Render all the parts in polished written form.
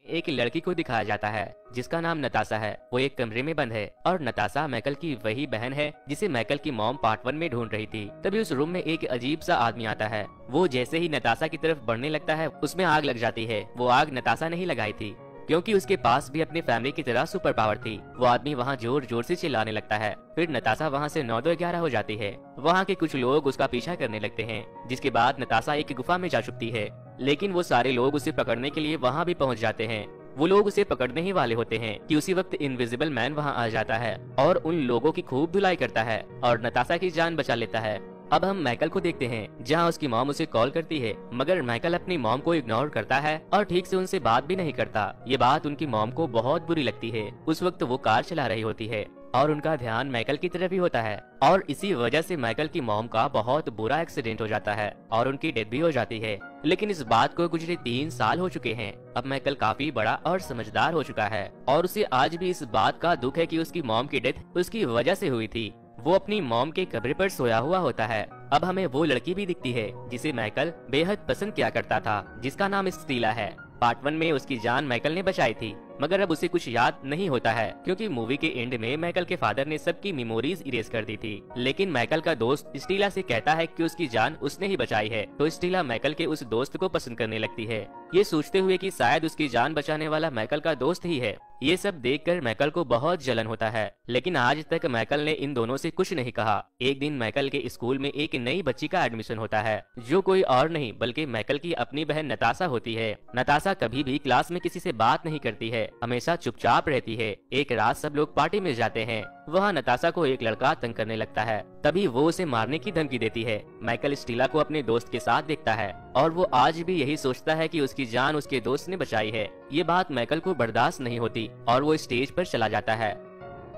एक लड़की को दिखाया जाता है जिसका नाम नताशा है। वो एक कमरे में बंद है और नताशा मैकल की वही बहन है जिसे मैकल की मॉम पार्ट 1 में ढूंढ रही थी। तभी उस रूम में एक अजीब सा आदमी आता है। वो जैसे ही नताशा की तरफ बढ़ने लगता है उसमें आग लग जाती है। वो आग नताशा ने ही लगाई थी क्योंकि उसके पास भी अपनी फैमिली की तरह सुपर पावर थी। वो आदमी वहाँ जोर जोर से चिल्लाने लगता है। फिर नताशा वहाँ से 9-11 हो जाती है। वहाँ के कुछ लोग उसका पीछा करने लगते हैं, जिसके बाद नताशा एक गुफा में जा चुकती है। लेकिन वो सारे लोग उसे पकड़ने के लिए वहाँ भी पहुँच जाते हैं। वो लोग उसे पकड़ने ही वाले होते हैं कि उसी वक्त इनविजिबल मैन वहाँ आ जाता है और उन लोगों की खूब धुलाई करता है और नताशा की जान बचा लेता है। अब हम माइकल को देखते हैं जहां उसकी मॉम उसे कॉल करती है, मगर माइकल अपनी मॉम को इग्नोर करता है और ठीक से उनसे बात भी नहीं करता। ये बात उनकी मॉम को बहुत बुरी लगती है। उस वक्त वो कार चला रही होती है और उनका ध्यान माइकल की तरफ ही होता है और इसी वजह से माइकल की मॉम का बहुत बुरा एक्सीडेंट हो जाता है और उनकी डेथ भी हो जाती है। लेकिन इस बात को गुजरे 3 साल हो चुके हैं। अब माइकल काफी बड़ा और समझदार हो चुका है और उसे आज भी इस बात का दुख है कि उसकी मॉम की डेथ उसकी वजह से हुई थी। वो अपनी मॉम के कब्र पर सोया हुआ होता है। अब हमें वो लड़की भी दिखती है जिसे माइकल बेहद पसंद किया करता था, जिसका नाम स्टीला है। पार्ट 1 में उसकी जान माइकल ने बचाई थी, मगर अब उसे कुछ याद नहीं होता है क्योंकि मूवी के एंड में माइकल के फादर ने सबकी मेमोरीज इरेज कर दी थी। लेकिन माइकल का दोस्त स्टीला से कहता है कि उसकी जान उसने ही बचाई है, तो स्टीला माइकल के उस दोस्त को पसंद करने लगती है, ये सोचते हुए कि शायद उसकी जान बचाने वाला माइकल का दोस्त ही है। ये सब देखकर माइकल को बहुत जलन होता है, लेकिन आज तक माइकल ने इन दोनों से कुछ नहीं कहा। एक दिन माइकल के स्कूल में एक नई बच्ची का एडमिशन होता है, जो कोई और नहीं बल्कि माइकल की अपनी बहन नताशा होती है। नताशा कभी भी क्लास में किसी से बात नहीं करती है, हमेशा चुपचाप रहती है। एक रात सब लोग पार्टी में जाते हैं। वहाँ नताशा को एक लड़का तंग करने लगता है, तभी वो उसे मारने की धमकी देती है। माइकल स्टीला को अपने दोस्त के साथ देखता है और वो आज भी यही सोचता है कि उसकी जान उसके दोस्त ने बचाई है। ये बात माइकल को बर्दाश्त नहीं होती और वो स्टेज पर चला जाता है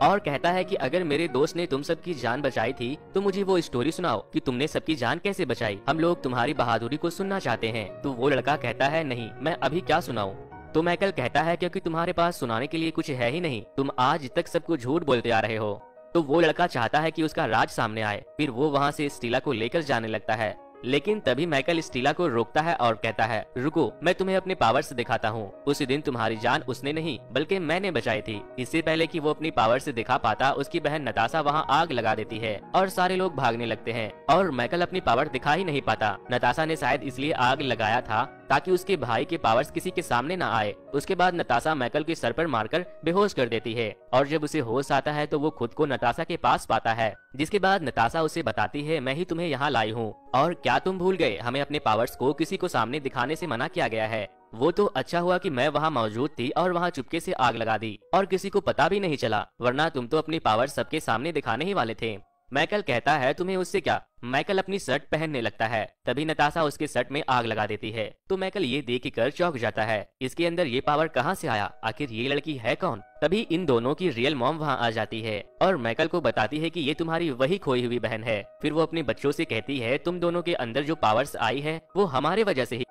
और कहता है कि अगर मेरे दोस्त ने तुम सबकी जान बचाई थी तो मुझे वो स्टोरी सुनाओ कि तुमने सबकी जान कैसे बचाई। हम लोग तुम्हारी बहादुरी को सुनना चाहते हैं। तो वो लड़का कहता है नहीं, मैं अभी क्या सुनाऊं। तो माइकल कहता है क्योंकि तुम्हारे पास सुनाने के लिए कुछ है ही नहीं, तुम आज तक सबको झूठ बोलते आ रहे हो। तो वो लड़का चाहता है कि उसका राज सामने आए। फिर वो वहाँ से स्टीला को लेकर जाने लगता है, लेकिन तभी माइकल स्टीला को रोकता है और कहता है रुको, मैं तुम्हें अपने पावर्स दिखाता हूँ। उसी दिन तुम्हारी जान उसने नहीं बल्कि मैंने बचाई थी। इससे पहले कि वो अपनी पावर से दिखा पाता, उसकी बहन नताशा वहाँ आग लगा देती है और सारे लोग भागने लगते हैं और माइकल अपनी पावर दिखा ही नहीं पाता। नताशा ने शायद इसलिए आग लगाया था ताकि उसके भाई के पावर्स किसी के सामने न आए। उसके बाद नताशा माइकल के सर पर मारकर बेहोश कर देती है और जब उसे होश आता है तो वो खुद को नताशा के पास पाता है, जिसके बाद नताशा उसे बताती है मैं ही तुम्हें यहाँ लाई हूँ और क्या तुम भूल गए, हमें अपने पावर्स को किसी को सामने दिखाने से मना किया गया है। वो तो अच्छा हुआ कि मैं वहाँ मौजूद थी और वहाँ चुपके से आग लगा दी और किसी को पता भी नहीं चला, वरना तुम तो अपनी पावर सबके सामने दिखाने ही वाले थे। माइकल कहता है तुम्हें उससे क्या। माइकल अपनी शर्ट पहनने लगता है, तभी नताशा उसके शर्ट में आग लगा देती है। तो माइकल ये देखकर चौंक जाता है, इसके अंदर ये पावर कहाँ से आया, आखिर ये लड़की है कौन। तभी इन दोनों की रियल मॉम वहाँ आ जाती है और माइकल को बताती है कि ये तुम्हारी वही खोई हुई बहन है। फिर वो अपने बच्चों से कहती है तुम दोनों के अंदर जो पावर्स आई है वो हमारे वजह से ही।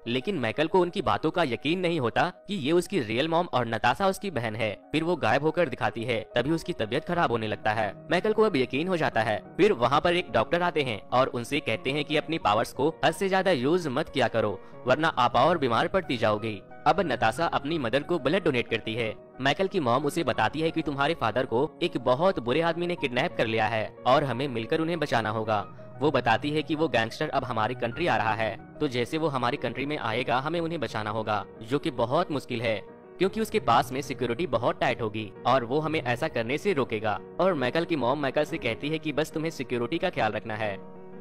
लेकिन माइकल को उनकी बातों का यकीन नहीं होता कि ये उसकी रियल मॉम और नताशा उसकी बहन है। फिर वो गायब होकर दिखाती है, तभी उसकी तबीयत खराब होने लगता है। माइकल को अब यकीन हो जाता है। फिर वहाँ पर एक डॉक्टर आते हैं और उनसे कहते हैं कि अपनी पावर्स को हद से ज्यादा यूज मत किया करो, वरना आप और बीमार पड़ती जाओगी। अब नताशा अपनी मदर को ब्लड डोनेट करती है। माइकल की मॉम उसे बताती है कि तुम्हारे फादर को एक बहुत बुरे आदमी ने किडनैप कर लिया है और हमें मिलकर उन्हें बचाना होगा। वो बताती है कि वो गैंगस्टर अब हमारी कंट्री आ रहा है, तो जैसे वो हमारी कंट्री में आएगा हमें उन्हें बचाना होगा, जो कि बहुत मुश्किल है क्योंकि उसके पास में सिक्योरिटी बहुत टाइट होगी और वो हमें ऐसा करने से रोकेगा। और माइकल की मॉम माइकल से कहती है कि बस तुम्हें सिक्योरिटी का ख्याल रखना है।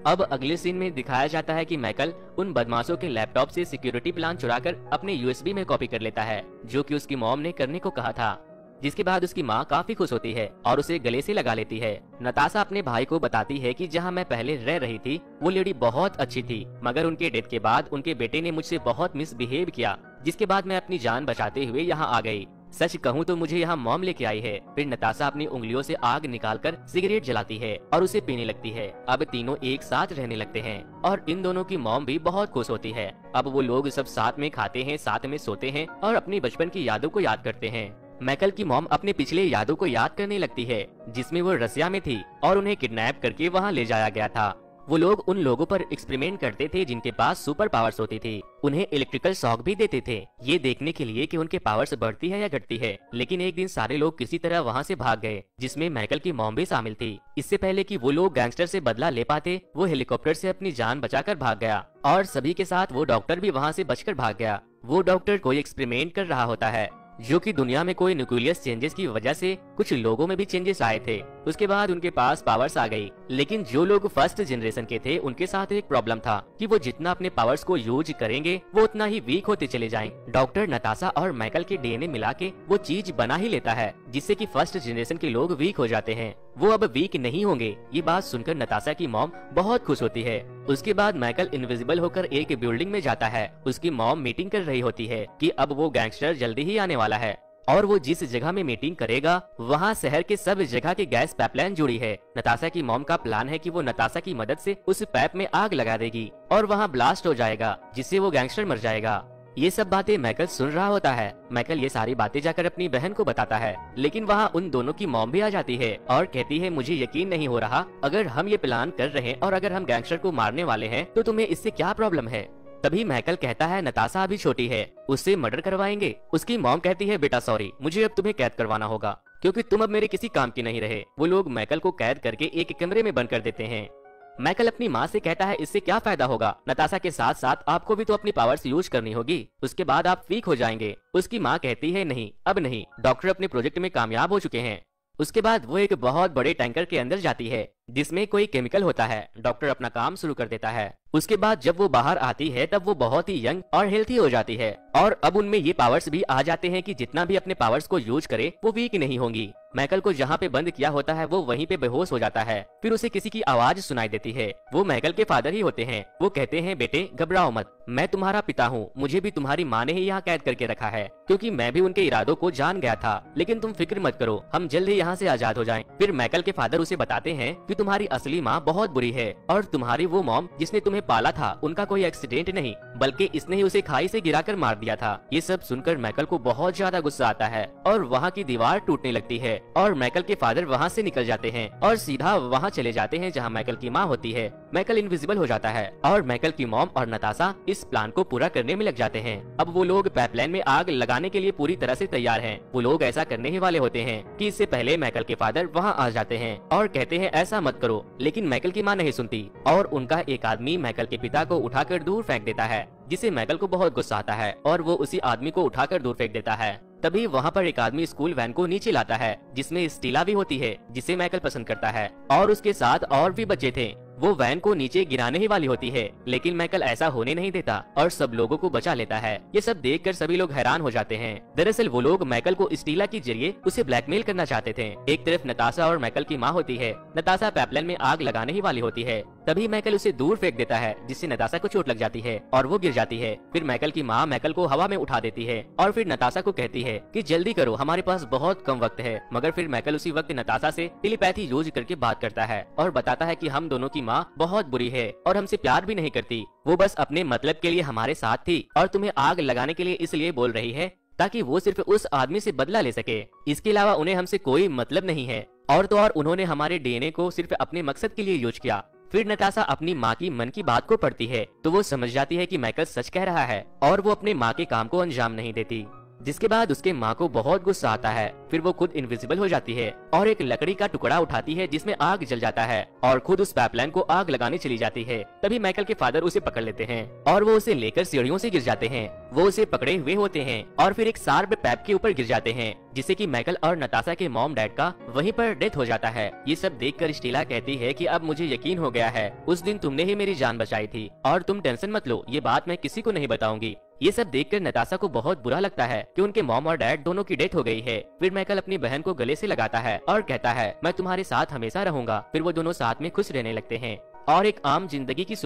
अब अगले सीन में दिखाया जाता है कि माइकल उन बदमाशों के लैपटॉप से सिक्योरिटी प्लान चुराकर अपने यूएसबी में कॉपी कर लेता है, जो कि उसकी मॉम ने करने को कहा था। जिसके बाद उसकी माँ काफी खुश होती है और उसे गले से लगा लेती है। नताशा अपने भाई को बताती है कि जहाँ मैं पहले रह रही थी वो लेडी बहुत अच्छी थी, मगर उनके डेथ के बाद उनके बेटे ने मुझसे बहुत मिसबिहेव किया, जिसके बाद मैं अपनी जान बचाते हुए यहाँ आ गई। सच कहूँ तो मुझे यहाँ मॉम लेके आई है। फिर नताशा अपनी उंगलियों से आग निकालकर सिगरेट जलाती है और उसे पीने लगती है। अब तीनों एक साथ रहने लगते हैं और इन दोनों की मॉम भी बहुत खुश होती है। अब वो लोग सब साथ में खाते हैं, साथ में सोते हैं और अपनी बचपन की यादों को याद करते हैं। माइकल की मॉम अपने पिछले यादों को याद करने लगती है, जिसमें वो रसिया में थी और उन्हें किडनैप करके वहाँ ले जाया गया था। वो लोग उन लोगों पर एक्सपेरिमेंट करते थे जिनके पास सुपर पावर्स होती थी। उन्हें इलेक्ट्रिकल शॉक भी देते थे, ये देखने के लिए कि उनके पावर्स बढ़ती है या घटती है। लेकिन एक दिन सारे लोग किसी तरह वहाँ से भाग गए, जिसमें माइकल की मॉम भी शामिल थी। इससे पहले कि वो लोग गैंगस्टर से बदला ले पाते, वो हेलीकॉप्टर से अपनी जान बचाकर भाग गया और सभी के साथ वो डॉक्टर भी वहाँ से बचकर भाग गया। वो डॉक्टर कोई एक्सपेरिमेंट कर रहा होता है, जो कि दुनिया में कोई न्यूक्लियस चेंजेस की वजह से कुछ लोगों में भी चेंजेस आए थे। उसके बाद उनके पास पावर्स आ गई। लेकिन जो लोग फर्स्ट जनरेशन के थे उनके साथ एक प्रॉब्लम था कि वो जितना अपने पावर्स को यूज करेंगे वो उतना ही वीक होते चले जाएं। डॉक्टर नताशा और माइकल के डीएनए मिला के वो चीज बना ही लेता है, जिससे कि फर्स्ट जनरेशन के लोग वीक हो जाते हैं। वो अब वीक नहीं होंगे। ये बात सुनकर नताशा की मॉम बहुत खुश होती है। उसके बाद माइकल इनविजिबल होकर एक बिल्डिंग में जाता है। उसकी मॉम मीटिंग कर रही होती है कि अब वो गैंगस्टर जल्दी ही आने वाला है और वो जिस जगह में मीटिंग करेगा वहाँ शहर के सब जगह की गैस पाइपलाइन जुड़ी है। नताशा की मॉम का प्लान है कि वो नताशा की मदद से उस पाइप में आग लगा देगी और वहाँ ब्लास्ट हो जाएगा, जिससे वो गैंगस्टर मर जाएगा। ये सब बातें माइकल सुन रहा होता है। माइकल ये सारी बातें जाकर अपनी बहन को बताता है, लेकिन वहाँ उन दोनों की मॉम भी आ जाती है और कहती है मुझे यकीन नहीं हो रहा, अगर हम ये प्लान कर रहे हैं और अगर हम गैंगस्टर को मारने वाले हैं तो तुम्हें इससे क्या प्रॉब्लम है। तभी माइकल कहता है नताशा अभी छोटी है, उससे मर्डर करवाएंगे। उसकी मॉम कहती है बेटा सॉरी, मुझे अब तुम्हें कैद करवाना होगा क्योंकि तुम अब मेरे किसी काम की नहीं रहे। वो लोग माइकल को कैद करके एक कमरे में बंद कर देते हैं। माइकल अपनी माँ से कहता है इससे क्या फायदा होगा, नताशा के साथ साथ आपको भी तो अपनी पावर्स यूज करनी होगी, उसके बाद आप वीक हो जाएंगे। उसकी माँ कहती है नहीं, अब नहीं, डॉक्टर अपने प्रोजेक्ट में कामयाब हो चुके हैं। उसके बाद वो एक बहुत बड़े टैंकर के अंदर जाती है जिसमें कोई केमिकल होता है। डॉक्टर अपना काम शुरू कर देता है। उसके बाद जब वो बाहर आती है तब वो बहुत ही यंग और हेल्थी हो जाती है और अब उनमें ये पावर्स भी आ जाते हैं कि जितना भी अपने पावर्स को यूज करे वो वीक नहीं होंगी। माइकल को जहाँ पे बंद किया होता है वो वहीं पे बेहोश हो जाता है। फिर उसे किसी की आवाज सुनाई देती है। वो माइकल के फादर ही होते हैं। वो कहते हैं बेटे घबराओ मत, मैं तुम्हारा पिता हूँ, मुझे भी तुम्हारी माँ ने ही यहाँ कैद करके रखा है क्योंकि मैं भी उनके इरादों को जान गया था, लेकिन तुम फिक्र मत करो, हम जल्द ही यहाँ से आजाद हो जाएं। फिर माइकल के फादर उसे बताते हैं कि तुम्हारी असली माँ बहुत बुरी है और तुम्हारी वो मॉम जिसने तुम्हें पाला था उनका कोई एक्सीडेंट नहीं बल्कि इसने ही उसे खाई से गिराकर मार दिया था। ये सब सुनकर माइकल को बहुत ज्यादा गुस्सा आता है और वहाँ की दीवार टूटने लगती है और माइकल के फादर वहाँ से निकल जाते हैं और सीधा वहाँ चले जाते हैं जहाँ माइकल की माँ होती है। माइकल इनविजिबल हो जाता है और माइकल की मॉम और नताशा इस प्लान को पूरा करने में लग जाते हैं। अब वो लोग पाइपलाइन में आग लगाने के लिए पूरी तरह से तैयार हैं। वो लोग ऐसा करने ही वाले होते हैं कि इससे पहले माइकल के फादर वहाँ आ जाते हैं और कहते हैं ऐसा मत करो, लेकिन माइकल की माँ नहीं सुनती और उनका एक आदमी माइकल के पिता को उठाकर दूर फेंक देता है, जिससे माइकल को बहुत गुस्सा आता है और वो उसी आदमी को उठाकर दूर फेंक देता है। तभी वहाँ पर एक आदमी स्कूल वैन को नीचे लाता है जिसमें स्टीला भी होती है जिसे माइकल पसंद करता है और उसके साथ और भी बच्चे थे। वो वैन को नीचे गिराने ही वाली होती है, लेकिन माइकल ऐसा होने नहीं देता और सब लोगों को बचा लेता है। ये सब देखकर सभी लोग हैरान हो जाते हैं। दरअसल वो लोग माइकल को स्टीला के जरिए उसे ब्लैकमेल करना चाहते थे। एक तरफ नताशा और माइकल की माँ होती है। नताशा पाइपलाइन में आग लगाने ही वाली होती है। तभी माइकल उसे दूर फेंक देता है जिससे नताशा को चोट लग जाती है और वो गिर जाती है। फिर माइकल की माँ माइकल को हवा में उठा देती है और फिर नताशा को कहती है कि जल्दी करो, हमारे पास बहुत कम वक्त है। मगर फिर माइकल उसी वक्त नताशा से टेलीपैथी यूज करके बात करता है और बताता है कि हम दोनों की माँ बहुत बुरी है और हमसे प्यार भी नहीं करती, वो बस अपने मतलब के लिए हमारे साथ थी और तुम्हें आग लगाने के लिए इसलिए बोल रही है ताकि वो सिर्फ उस आदमी से बदला ले सके। इसके अलावा उन्हें हमसे कोई मतलब नहीं है और तो और उन्होंने हमारे डीएनए को सिर्फ अपने मकसद के लिए यूज किया। फिर नताशा अपनी माँ की मन की बात को पढ़ती है तो वो समझ जाती है कि माइकल सच कह रहा है और वो अपने माँ के काम को अंजाम नहीं देती, जिसके बाद उसके माँ को बहुत गुस्सा आता है। फिर वो खुद इनविजिबल हो जाती है और एक लकड़ी का टुकड़ा उठाती है जिसमें आग जल जाता है और खुद उस पाइपलाइन को आग लगाने चली जाती है। तभी माइकल के फादर उसे पकड़ लेते हैं और वो उसे लेकर सीढ़ियों से गिर जाते हैं। वो उसे पकड़े हुए होते हैं और फिर एक शार्प पाइप के ऊपर गिर जाते हैं, जिससे कि माइकल और नताशा के मॉम डैड का वहीं पर डेथ हो जाता है। ये सब देखकर स्टीला कहती है कि अब मुझे यकीन हो गया है, उस दिन तुमने ही मेरी जान बचाई थी और तुम टेंशन मत लो, ये बात मैं किसी को नहीं बताऊंगी। ये सब देखकर नताशा को बहुत बुरा लगता है कि उनके मॉम और डैड दोनों की डेथ हो गई है। फिर माइकल अपनी बहन को गले से लगाता है और कहता है मैं तुम्हारे साथ हमेशा रहूंगा। फिर वो दोनों साथ में खुश रहने लगते हैं और एक आम जिंदगी की